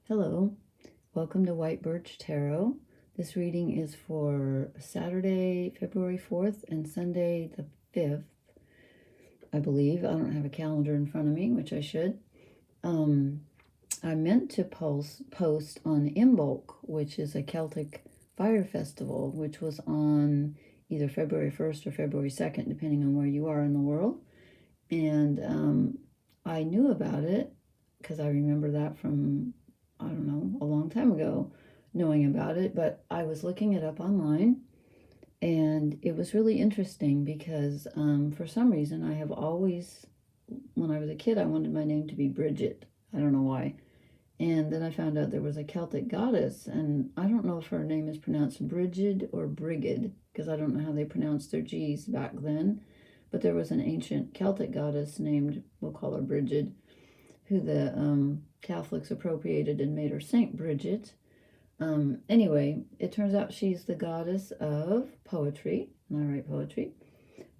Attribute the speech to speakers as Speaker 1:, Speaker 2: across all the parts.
Speaker 1: Hello, welcome to White Birch Tarot. This reading is for Saturday, February 4th and Sunday the 5th, I believe. I don't have a calendar in front of me, which I should. I meant to post on Imbolc, which is a Celtic fire festival, which was on either February 1st or February 2nd, depending on where you are in the world. And I knew about it because I remember that from, I don't know, a long time ago, knowing about it, but I was looking it up online, and it was really interesting because for some reason I have always, when I was a kid, I wanted my name to be Bridget. I don't know why. And then I found out there was a Celtic goddess, and I don't know if her name is pronounced Brigid or Brigid, because I don't know how they pronounced their G's back then. But there was an ancient Celtic goddess named, we'll call her Brigid, who the Catholics appropriated and made her Saint Bridget. Anyway, it turns out she's the goddess of poetry, and I write poetry,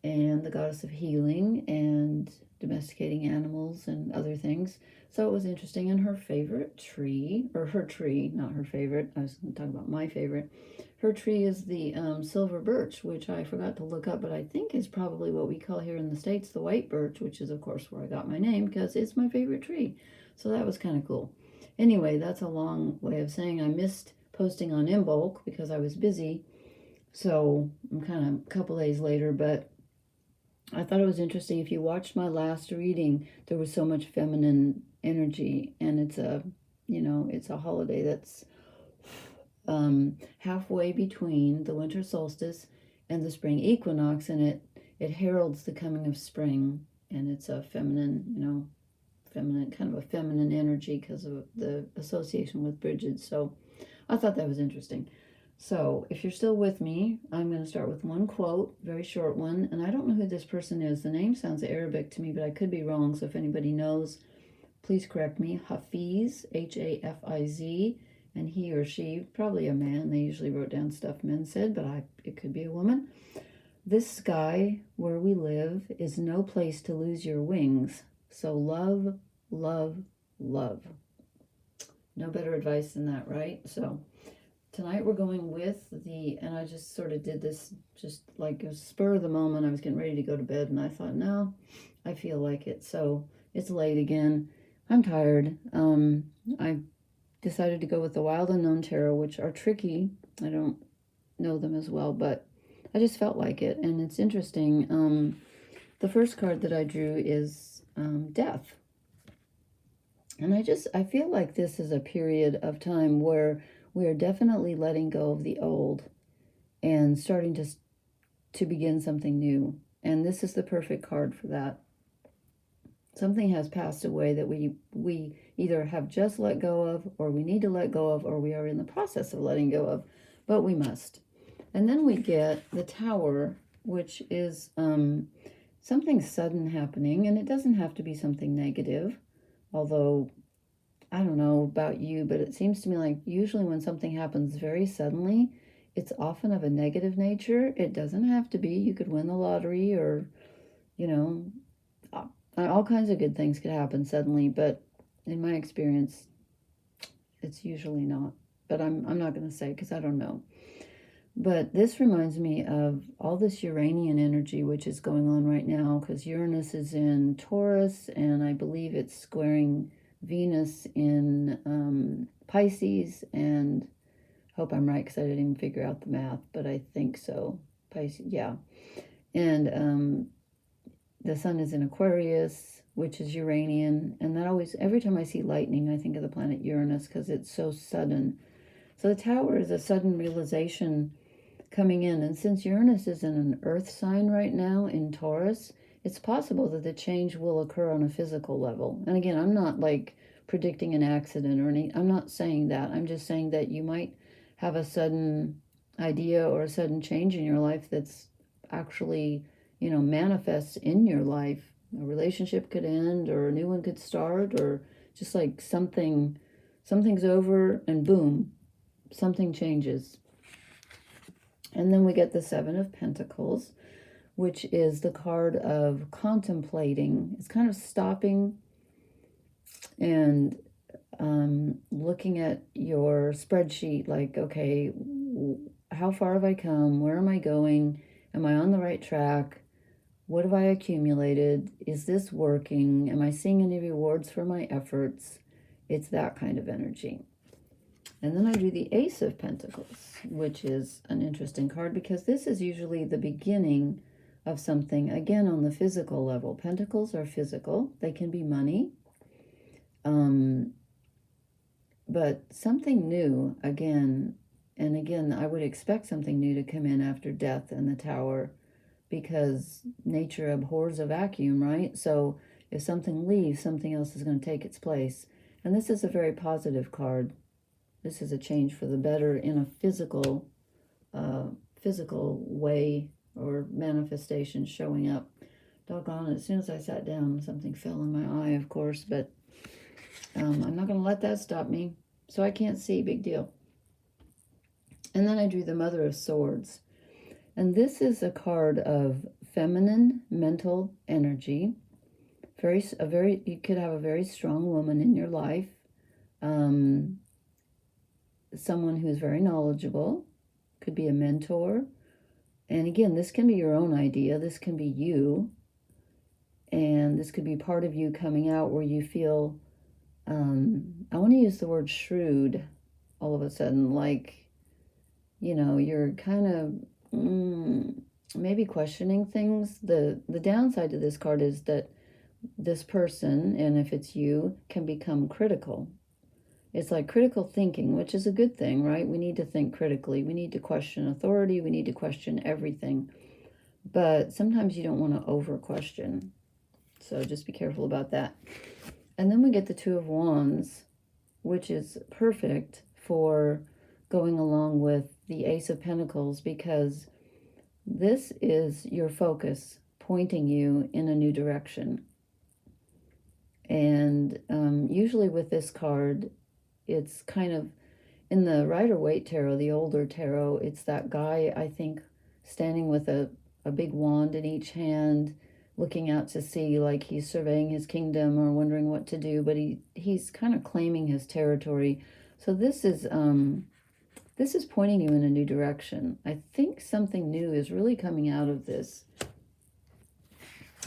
Speaker 1: and the goddess of healing and domesticating animals and other things. So it was interesting. And her favorite tree, or her tree, not her favorite, I was going to talk about my favorite. Her tree is the silver birch, which I forgot to look up, but I think is probably what we call here in the States the white birch, which is, of course, where I got my name because it's my favorite tree. So that was kind of cool. Anyway, that's a long way of saying I missed posting on Imbolc because I was busy. So I'm kind of a couple days later, but I thought it was interesting. If you watched my last reading, there was so much feminine energy, and it's a holiday that's halfway between the winter solstice and the spring equinox, and it heralds the coming of spring, and it's a feminine, kind of a feminine energy because of the association with Bridget. So I thought that was interesting. So if you're still with me, I'm going to start with one quote, very short one, and I don't know who this person is. The name sounds Arabic to me, but I could be wrong, so if anybody knows, please correct me. Hafiz, Hafiz, and he or she, probably a man. They usually wrote down stuff men said, but it could be a woman. This sky where we live is no place to lose your wings, so love, love, love. No better advice than that, right? So tonight we're going with and I just sort of did this just like a spur of the moment. I was getting ready to go to bed, and I thought, no, I feel like it. So it's late again. I'm tired. I decided to go with the Wild Unknown Tarot, which are tricky. I don't know them as well, but I just felt like it. And it's interesting. The first card that I drew is Death. And I feel like this is a period of time where we are definitely letting go of the old and starting to begin something new. And this is the perfect card for that. Something has passed away that we either have just let go of, or we need to let go of, or we are in the process of letting go of, but we must. And then we get the Tower, which is something sudden happening, and it doesn't have to be something negative, although I don't know about you, but it seems to me like usually when something happens very suddenly, it's often of a negative nature. It doesn't have to be. You could win the lottery, or, all kinds of good things could happen suddenly, but in my experience, it's usually not. But I'm not going to say because I don't know. But this reminds me of all this Uranian energy which is going on right now, because Uranus is in Taurus, and I believe it's squaring Venus in Pisces, and hope I'm right because I didn't even figure out the math, but I think so. Pisces, yeah. And the sun is in Aquarius, which is Uranian, and that always, every time I see lightning, I think of the planet Uranus because it's so sudden. So the Tower is a sudden realization coming in, and since Uranus is in an earth sign right now in Taurus, it's possible that the change will occur on a physical level. And again, I'm not like predicting an accident or anything. I'm not saying that. I'm just saying that you might have a sudden idea or a sudden change in your life that's actually, manifests in your life. A relationship could end, or a new one could start, or just like something's over and boom, something changes. And then we get the Seven of Pentacles, which is the card of contemplating. It's kind of stopping and looking at your spreadsheet, like, okay, how far have I come? Where am I going? Am I on the right track? What have I accumulated? Is this working? Am I seeing any rewards for my efforts? It's that kind of energy. And then I do the Ace of Pentacles, which is an interesting card because this is usually the beginning of something, again, on the physical level. Pentacles are physical. They can be money. But something new, again, and again, I would expect something new to come in after death and the Tower, because nature abhors a vacuum, right? So if something leaves, something else is going to take its place. And this is a very positive card. This is a change for the better in a physical way, or manifestation showing up. Doggone it, as soon as I sat down, something fell in my eye, of course, but I'm not going to let that stop me. So I can't see, big deal. And then I drew the Mother of Swords. And this is a card of feminine mental energy. You could have a very strong woman in your life. Someone who's very knowledgeable. Could be a mentor. And again, this can be your own idea. This can be you. And this could be part of you coming out where you feel, I want to use the word shrewd all of a sudden, like, you know, you're kind of maybe questioning things. The downside to this card is that this person, and if it's you, can become critical. It's like critical thinking, which is a good thing, right? We need to think critically. We need to question authority. We need to question everything. But sometimes you don't want to over-question. So just be careful about that. And then we get the Two of Wands, which is perfect for going along with the Ace of Pentacles, because this is your focus pointing you in a new direction. And usually with this card, it's kind of, in the Rider-Waite Tarot, the older tarot, it's that guy, I think, standing with a big wand in each hand, looking out to sea like he's surveying his kingdom or wondering what to do, but he's kind of claiming his territory. So this is pointing you in a new direction. I think something new is really coming out of this.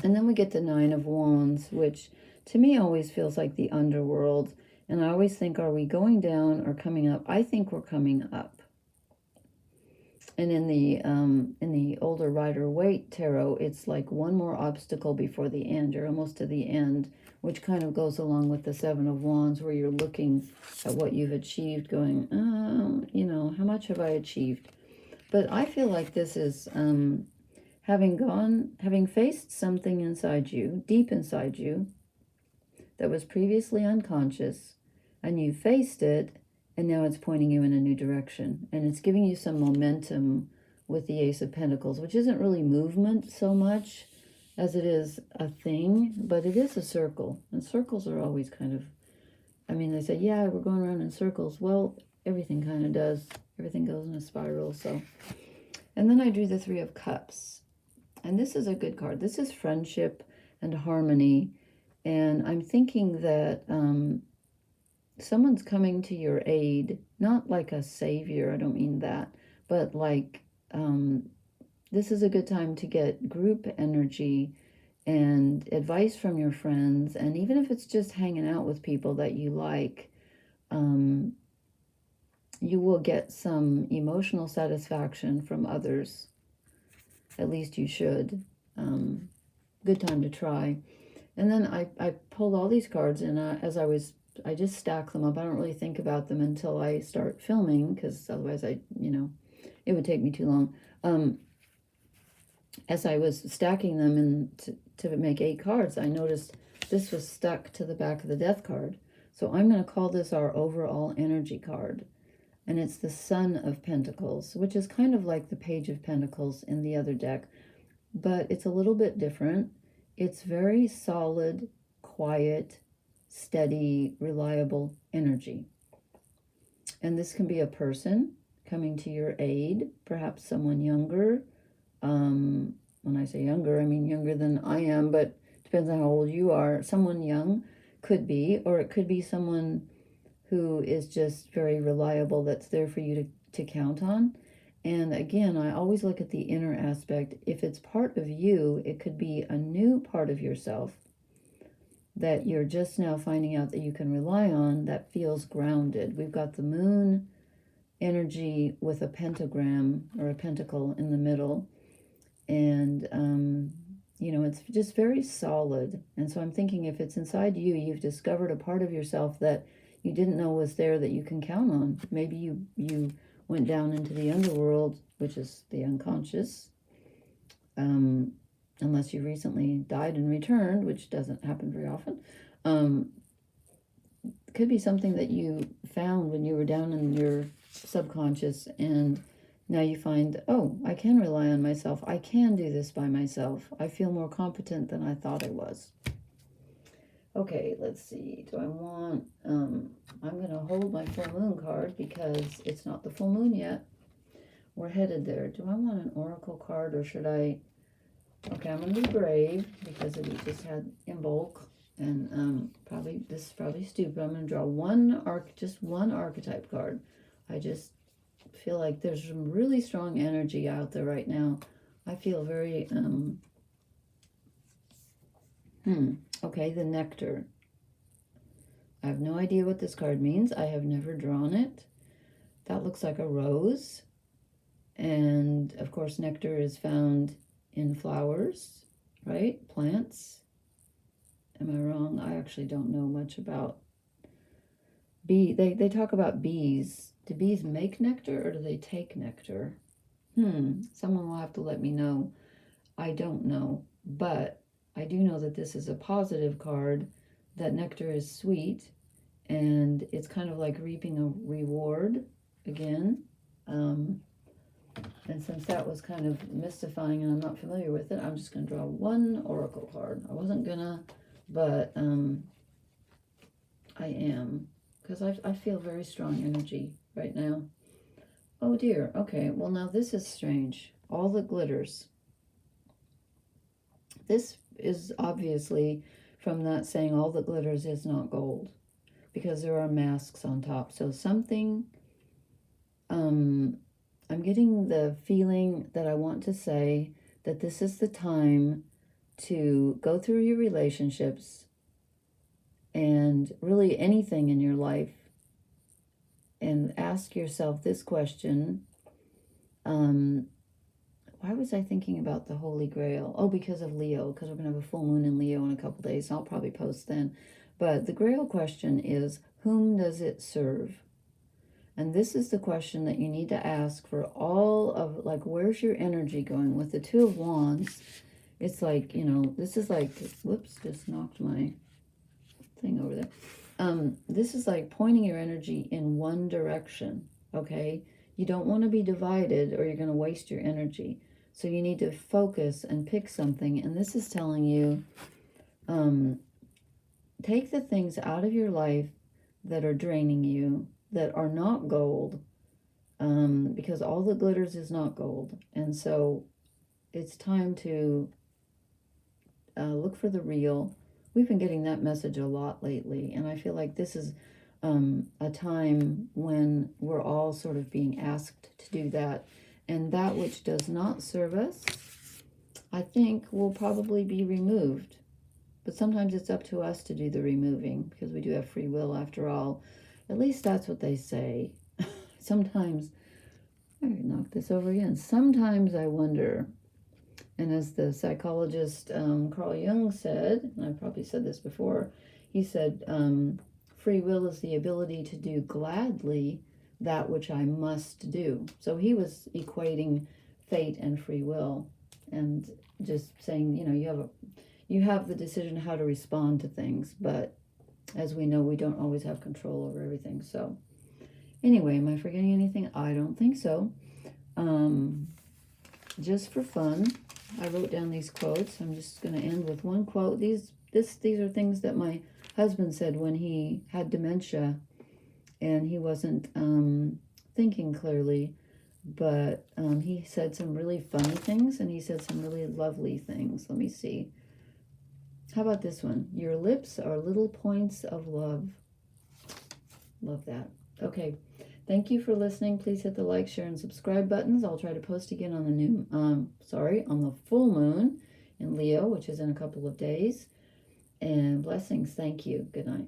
Speaker 1: And then we get the Nine of Wands, which to me always feels like the underworld. And I always think, are we going down or coming up? I think we're coming up. And in the older Rider-Waite Tarot, it's like one more obstacle before the end. You're almost to the end, which kind of goes along with the Seven of Wands, where you're looking at what you've achieved, going, you know, how much have I achieved? But I feel like this is having faced something inside you, deep inside you, that was previously unconscious, and you faced it, and now it's pointing you in a new direction. And it's giving you some momentum with the Ace of Pentacles, which isn't really movement so much as it is a thing, but it is a circle. And circles are always kind of, I mean, they say, yeah, we're going around in circles. Well, everything kind of does. Everything goes in a spiral, so. And then I drew the Three of Cups. And this is a good card. This is friendship and harmony. And I'm thinking that someone's coming to your aid, not like a savior, I don't mean that, but like this is a good time to get group energy and advice from your friends. And even if it's just hanging out with people that you like, you will get some emotional satisfaction from others. At least you should. Good time to try. And then I pulled all these cards, and I just stack them up. I don't really think about them until I start filming, because otherwise it would take me too long. As I was stacking them and to make 8 cards, I noticed this was stuck to the back of the Death card. So I'm going to call this our overall energy card. And it's the Sun of Pentacles, which is kind of like the Page of Pentacles in the other deck, but it's a little bit different. It's very solid, quiet, steady, reliable energy. And this can be a person coming to your aid, perhaps someone younger. When I say younger, I mean younger than I am, but depends on how old you are. Someone young could be, or it could be someone who is just very reliable, that's there for you to count on. And again, I always look at the inner aspect. If it's part of you, it could be a new part of yourself that you're just now finding out that you can rely on, that feels grounded. We've got the moon energy with a pentagram or a pentacle in the middle. And, you know, it's just very solid. And so I'm thinking if it's inside you, you've discovered a part of yourself that you didn't know was there that you can count on. Maybe you went down into the underworld, which is the unconscious, unless you recently died and returned, which doesn't happen very often. It could be something that you found when you were down in your subconscious, and now you find, oh, I can rely on myself. I can do this by myself. I feel more competent than I thought I was. Okay, let's see. Do I want, I'm going to hold my full moon card because it's not the full moon yet. We're headed there. Do I want an oracle card, or should I? Okay, I'm going to be brave because we just had Imbolc, and this is probably stupid. I'm going to draw just one archetype card. I just feel like there's some really strong energy out there right now. I feel very, okay, the Nectar. I have no idea what this card means. I have never drawn it. That looks like a rose. And, of course, nectar is found in flowers, right? Plants. Am I wrong? I actually don't know much about They talk about bees. Do bees make nectar or do they take nectar? Someone will have to let me know. I don't know. But I do know that this is a positive card, that nectar is sweet, and it's kind of like reaping a reward again. And since that was kind of mystifying and I'm not familiar with it, I'm just going to draw one oracle card. I wasn't gonna, but I am, because I feel very strong energy right now. Oh dear. Okay, well now this is strange. All that glitters. This is obviously from that saying, all that glitters is not gold, because there are masks on top. So something, I'm getting the feeling that I want to say that this is the time to go through your relationships and really anything in your life and ask yourself this question. Why was I thinking about the Holy Grail? Oh, because of Leo, because we're going to have a full moon in Leo in a couple days. I'll probably post then. But the Grail question is, whom does it serve? And this is the question that you need to ask for all of, like, where's your energy going? With the Two of Wands, it's like, you know, this is like, whoops, just knocked my thing over there. This is like pointing your energy in one direction, okay? You don't want to be divided or you're going to waste your energy. So you need to focus and pick something. And this is telling you, take the things out of your life that are draining you, that are not gold, because all that glitters is not gold. And so it's time to look for the real. We've been getting that message a lot lately, and I feel like this is a time when we're all sort of being asked to do that. And that which does not serve us, I think, will probably be removed. But sometimes it's up to us to do the removing, because we do have free will after all. At least that's what they say. Sometimes, I knocked this over again. Sometimes I wonder, and as the psychologist Carl Jung said, and I've probably said this before, he said, free will is the ability to do gladly that which I must do. So he was equating fate and free will, and just saying, you know, you have the decision how to respond to things, but as we know, we don't always have control over everything. So anyway, am I forgetting anything? I don't think so. Just for fun, I wrote down these quotes. I'm just going to end with one quote. These are things that my husband said when he had dementia and he wasn't thinking clearly, but he said some really funny things and he said some really lovely things. Let me see. How about this one? Your lips are little points of love. Love that. Okay. Thank you for listening. Please hit the like, share, and subscribe buttons. I'll try to post again on the on the full moon in Leo, which is in a couple of days. And blessings. Thank you. Good night.